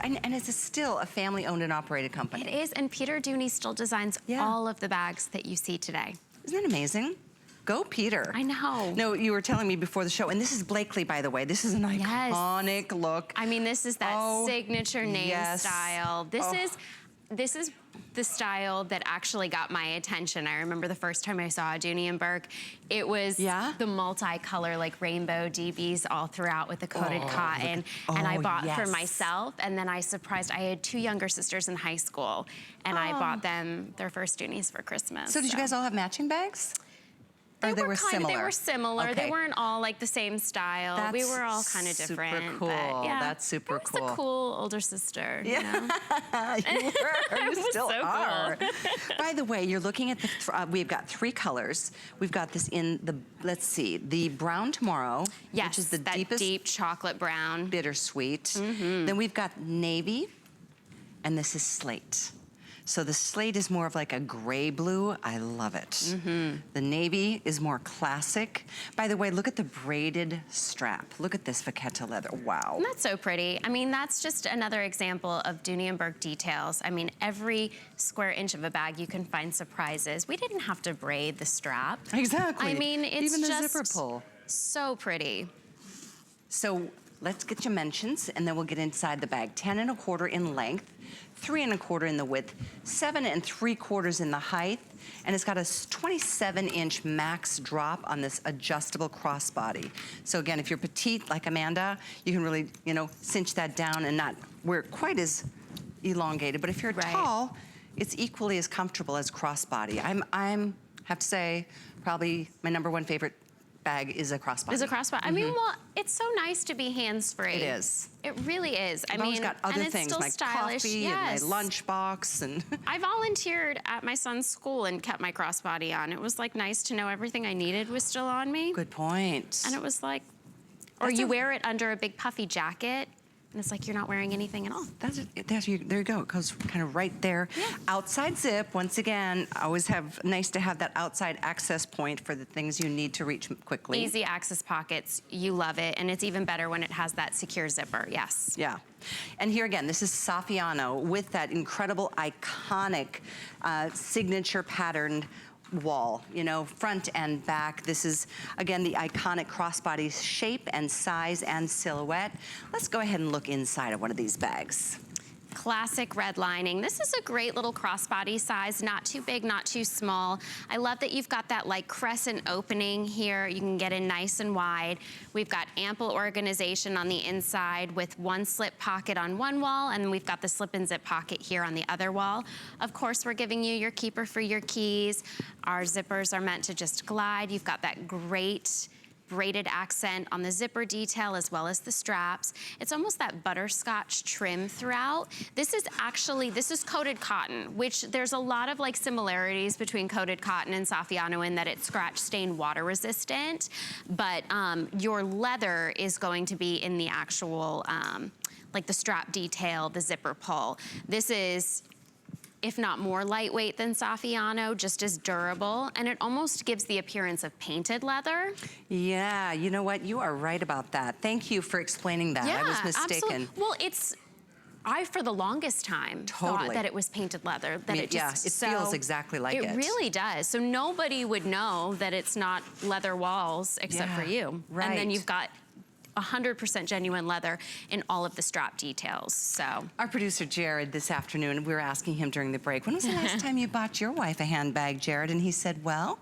And it's still a family-owned and operated company. It is, and Peter Dooney still designs all of the bags that you see today. Isn't that amazing? Go, Peter. I know. No, you were telling me before the show, and this is Blakely, by the way. This is an iconic look. I mean, this is that signature name style. This is the style that actually got my attention. I remember the first time I saw Dooney and Bourke, it was the multicolor, like rainbow DBs all throughout with the coated cotton. And I bought for myself, and then I had 2 younger sisters in high school, and I bought them their first Dooneys for Christmas. So did you guys all have matching bags? They were similar. Okay. They weren't all like the same style. We were all kind of different. Super cool. That's super cool. I was the cool older sister. Yeah, you were. You still are. Cool. By the way, you're looking at we've got 3 colors. We've got this in the, let's see, the brown tomorrow, which is the deepest, deep chocolate brown. Bittersweet. Then we've got navy, and this is slate. So the slate is more of like a gray blue. I love it. The navy is more classic. By the way, look at the braided strap. Look at this vachetta leather. Wow. And that's so pretty. I mean, that's just another example of Dooney and Bourke details. I mean, every square inch of a bag you can find surprises. We didn't have to braid the strap. Exactly. I mean, it's even the just zipper pull. So pretty. So let's get your mentions, and then we'll get inside the bag. 10 1/4 in length, 3 1/4 in the width, 7 3/4 in the height, and it's got a 27-inch max drop on this adjustable crossbody. So again, if you're petite like Amanda, you can really, you know, cinch that down and not wear it quite as elongated. But if you're tall, it's equally as comfortable as crossbody. I'm have to say, probably my #1 favorite bag is a crossbody. I mean, well, it's so nice to be hands-free. It is. It really is. I've always got other things, like coffee and my lunchbox. And I volunteered at my son's school and kept my crossbody on. It was like nice to know everything I needed was still on me. Good point. And it was like, or you wear it under a big puffy jacket, and it's like you're not wearing anything at all. There you go. It goes kind of right there. Outside zip, once again, always nice to have that outside access point for the things you need to reach quickly. Easy access pockets, you love it. And it's even better when it has that secure zipper, yes. Yeah. And here again, this is Saffiano with that incredible, iconic signature patterned wall, you know, front and back. This is, again, the iconic crossbody shape and size and silhouette. Let's go ahead and look inside of one of these bags. Classic red lining. This is a great little crossbody size, not too big, not too small. I love that you've got that like crescent opening here. You can get in nice and wide. We've got ample organization on the inside with one slip pocket on one wall, and we've got the slip and zip pocket here on the other wall. Of course, we're giving you your keeper for your keys. Our zippers are meant to just glide. You've got that great braided accent on the zipper detail as well as the straps. It's almost that butterscotch trim throughout. This is coated cotton, which there's a lot of like similarities between coated cotton and Saffiano in that it's scratch stain water resistant, but your leather is going to be in the actual like the strap detail, the zipper pull. This is, if not more lightweight than Saffiano, just as durable, and it almost gives the appearance of painted leather. Yeah, you know what? You are right about that. Thank you for explaining that. I was mistaken. Absolutely. Well, I, for the longest time, thought that it was painted leather. That it feels exactly like it. It really does. So nobody would know that it's not leather walls except for you. Right. And then you've got 100% genuine leather in all of the strap details, so. Our producer, Jared, this afternoon, we were asking him during the break, when was the last time you bought your wife a handbag, Jared? And he said, well,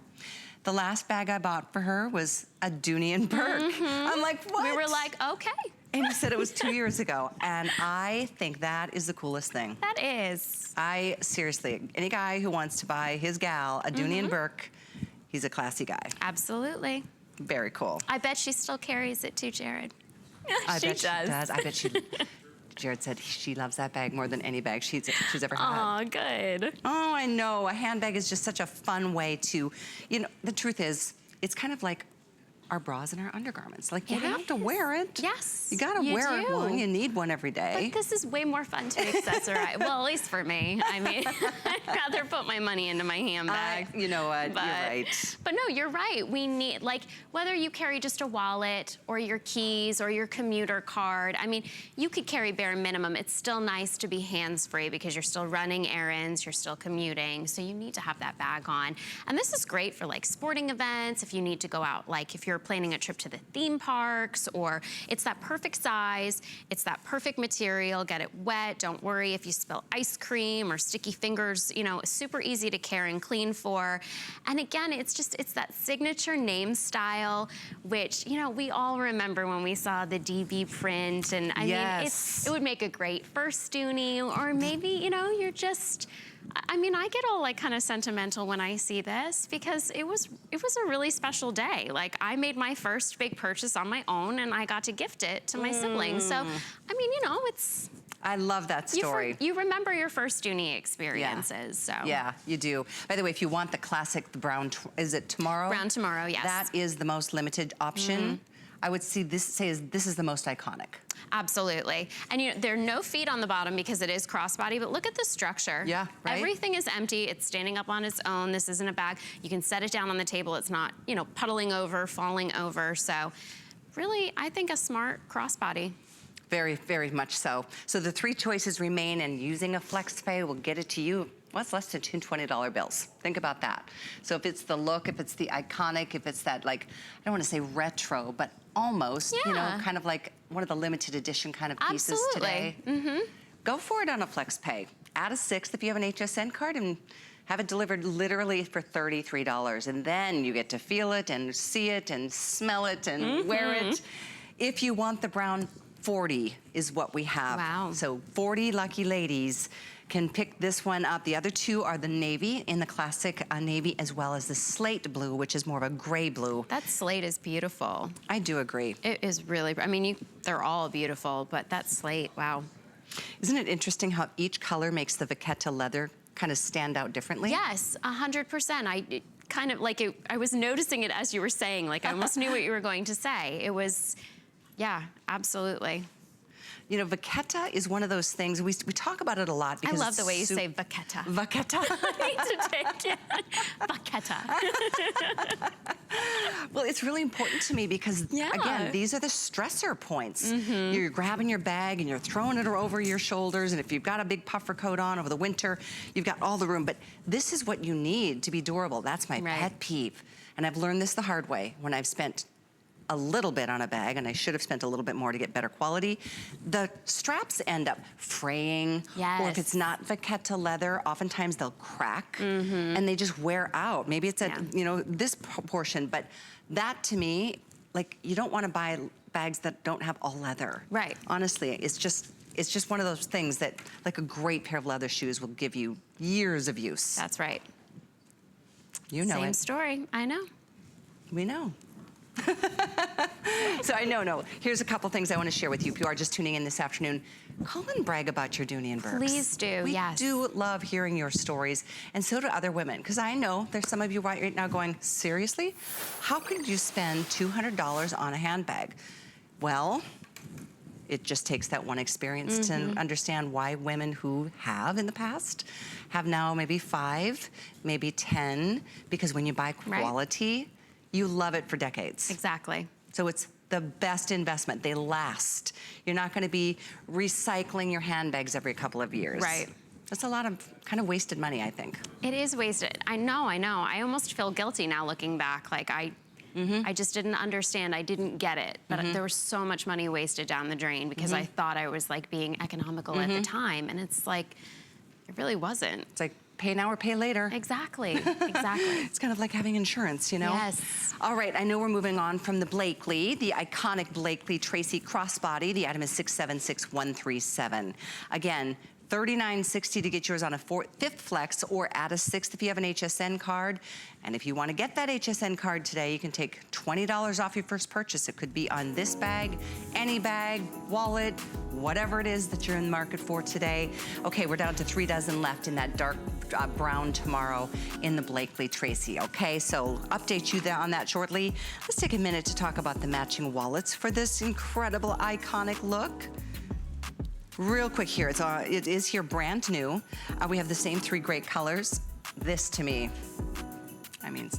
the last bag I bought for her was a Dooney and Bourke. I'm like, what? We were like, okay. And he said it was 2 years ago. And I think that is the coolest thing. That is. Seriously, any guy who wants to buy his gal a Dooney and Bourke, he's a classy guy. Absolutely. Very cool. I bet she still carries it too, Jared. I bet she does. I bet she, Jared said she loves that bag more than any bag she's ever had. Oh, good. Oh, I know. A handbag is just such a fun way to, you know, the truth is, it's kind of like our bras and our undergarments. Like, you have to wear it. Yes, You gotta wear it one. You need one every day. But this is way more fun to accessorize. Well, at least for me. I mean, I'd rather put my money into my handbag. You know what, you're right. But no, you're right. We need, like, whether you carry just a wallet or your keys or your commuter card, I mean, you could carry bare minimum. It's still nice to be hands-free because you're still running errands, you're still commuting, so you need to have that bag on. And this is great for like sporting events, if you need to go out, like if you're planning a trip to the theme parks, or it's that perfect size, it's that perfect material, get it wet, don't worry if you spill ice cream or sticky fingers, you know, super easy to care and clean for. And again, it's that signature name style, which, you know, we all remember when we saw the DB print, and I mean, it would make a great first Dooney, or maybe, you know, you're just, I mean, I get all like kind of sentimental when I see this because it was a really special day. Like, I made my first big purchase on my own and I got to gift it to my siblings. So, I mean, you know, it's... I love that story. You remember your first Dooney experiences, so. Yeah, you do. By the way, if you want the classic, the brown, is it tomorrow? Brown tomorrow, yes. That is the most limited option. I would say this is the most iconic. Absolutely. And you know, there are no feet on the bottom because it is crossbody, but look at the structure. Yeah, right? Everything is empty. It's standing up on its own. This isn't a bag. You can set it down on the table. It's not, you know, puddling over, falling over. So really, I think a smart crossbody. Very, very much so. So the three choices remain, and using a FlexPay will get it to you. What's less than two $20 bills? Think about that. So if it's the look, if it's the iconic, if it's that, like, I don't want to say retro, but almost, you know, kind of like one of the limited edition kind of pieces today. Go for it on a FlexPay. Add a sixth if you have an HSN card and have it delivered literally for $33. And then you get to feel it and see it and smell it and wear it. If you want the brown, 40 is what we have. Wow. So 40 lucky ladies can pick this one up. The other two are the navy, in the classic navy, as well as the slate blue, which is more of a gray blue. That slate is beautiful. I do agree. It is really, I mean, they're all beautiful, but that slate, wow. Isn't it interesting how each color makes the vachetta leather kind of stand out differently? Yes, 100%. Kind of like I was noticing it as you were saying, like I almost knew what you were going to say. It was, yeah, absolutely. You know, vachetta is one of those things, we talk about it a lot because I love the way you say vachetta. Vachetta? I need to take it. Vachetta. Well, it's really important to me because, again, these are the stressor points. You're grabbing your bag and you're throwing it over your shoulders, and if you've got a big puffer coat on over the winter, you've got all the room. But this is what you need to be durable. That's my pet peeve. And I've learned this the hard way when I've spent a little bit on a bag, and I should have spent a little bit more to get better quality. The straps end up fraying, or if it's not vachetta leather, oftentimes they'll crack and they just wear out. Maybe it's at, you know, this portion, but that to me, like, you don't want to buy bags that don't have all leather. Right. Honestly, it's just one of those things that, like, a great pair of leather shoes will give you years of use. That's right. You know it. Same story, I know. We know. So here's a couple things I want to share with you. If you are just tuning in this afternoon, call and brag about your Dooney and Bourke. Please do, We do love hearing your stories, and so do other women, because I know there's some of you right now going, seriously? How could you spend $200 on a handbag? Well, it just takes that one experience to understand why women who have in the past have now maybe 5, maybe 10, because when you buy quality, you love it for decades. Exactly. So it's the best investment. They last. You're not going to be recycling your handbags every couple of years. Right. That's a lot of kind of wasted money, I think. It is wasted. I know. I almost feel guilty now looking back. Like I just didn't understand. I didn't get it. But there was so much money wasted down the drain because I thought I was like being economical at the time. And it's like, it really wasn't. It's like, pay now or pay later. Exactly, exactly. It's kind of like having insurance, you know? Yes. All right, I know we're moving on from the Blakely, the iconic Blakely Tracy Crossbody. The item is 676137. Again, $39.60 to get yours on a fifth flex, or add a sixth if you have an HSN card. And if you want to get that HSN card today, you can take $20 off your first purchase. It could be on this bag, any bag, wallet, whatever it is that you're in the market for today. Okay, we're down to 3 dozen left in that dark brown tomorrow in the Blakely Tracy, okay? So update you there on that shortly. Let's take a minute to talk about the matching wallets for this incredible, iconic look. Real quick here, it is here brand new. We have the same 3 great colors. This to me, I mean,